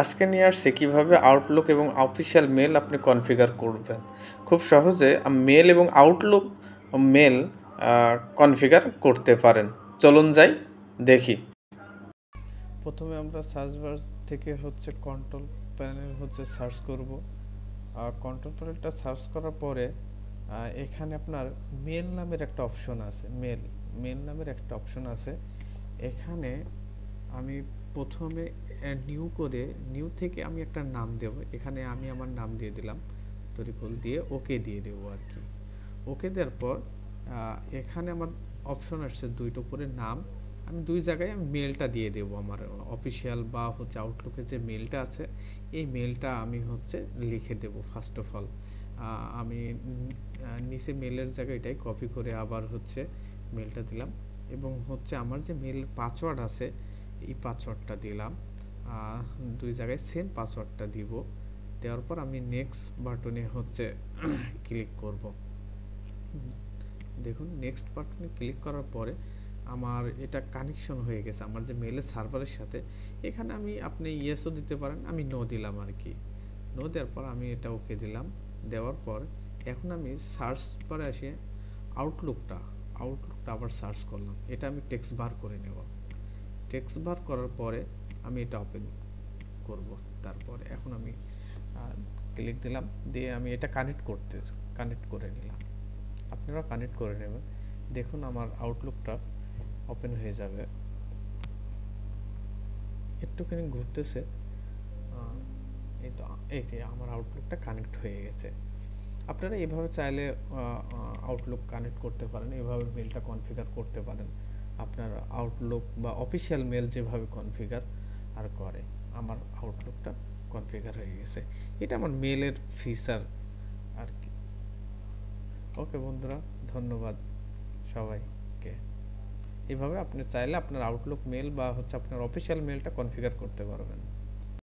আজকে নিয়ে আসছি কিভাবে আউটলুক এবং অফিসিয়াল মেল আপনি কনফিগার করবেন। খুব সহজে মেল এবং আউটলুক মেল কনফিগার করতে পারেন। চলুন যাই দেখি। প্রথমে আমরা সার্চ বার থেকে কন্ট্রোল প্যানেল সার্চ করব। কন্ট্রোল প্যানেলটা সার্চ করার পরে এখানে আপনার মেল নামের একটা অপশন আছে। মেল নামের একটা অপশন আছে। এখানে আমি প্রথমে নিউ থেকে আমি একটা নাম দেব। এখানে আমি আমার নাম দিয়ে দিলাম, তরিকুল দিয়ে ওকে দিয়ে দেবো আর কি। ওকে দেওয়ার পর এখানে আমার অপশন আসছে দুইটা উপরে নাম। আমি দুই জায়গায় আমি মেলটা দিয়ে দেবো, আমার অফিসিয়াল বা আউটলুকে যে মেলটা আছে এই মেলটা আমি লিখে দেব। ফার্স্ট অফ অল আমি নিচে মেলের জায়গায় এটাই কপি করে আবার মেলটা দিলাম এবং আমার যে মেল পাসওয়ার্ড আছে এই পাসওয়ার্ডটা দিলাম। দুই জায়গায় সেম পাসওয়ার্ডটা দিব। দেওয়ার পর আমি নেক্সট বাটনে ক্লিক করব। দেখুন নেক্সট বাটনে ক্লিক করার পরে আমার এটা কানেকশন হয়ে গেছে আমার যে মেলের সার্ভারের সাথে। এখানে আপনি ইয়েসও দিতে পারেন, আমি নো দিলাম আর কি। নো দেওয়ার পর আমি এটা ওকে দিলাম। দেওয়ার পর এখন আমি সার্চ বারে এসে আউটলুকটা আবার সার্চ করলাম। এটা আমি টেক্সট বার করে নেব। টেক্সট বার করার পরে আমি এটা ওপেন করব। তারপরে এখন আমি ক্লিক দিলাম, দিয়ে আমি এটা কানেক্ট করে নিলাম। আপনারা কানেক্ট করে নেবেন। দেখুন আমার আউটলুকটা ওপেন হয়ে যাবে। একটুখানি ঘুরতেছে। এই যে আমার আউটলুকটা কানেক্ট হয়ে গেছে। আপনারা এভাবে চাইলে আউটলুক কানেক্ট করতে পারেন, এভাবে মেলটা কনফিগার করতে পারেন। আপনার আউটলুক বা অফিসিয়াল মেল যেভাবে কনফিগার আর করে, আমার আউটলুকটা কনফিগার হয়ে গেছে। এটা আমার মেলের ফিচার আর কি। ওকে বন্ধুরা, ধন্যবাদ সবাইকে। এভাবে আপনি চাইলে আপনার আউটলুক মেল বা আপনার অফিসিয়াল মেলটা কনফিগার করতে পারবেন।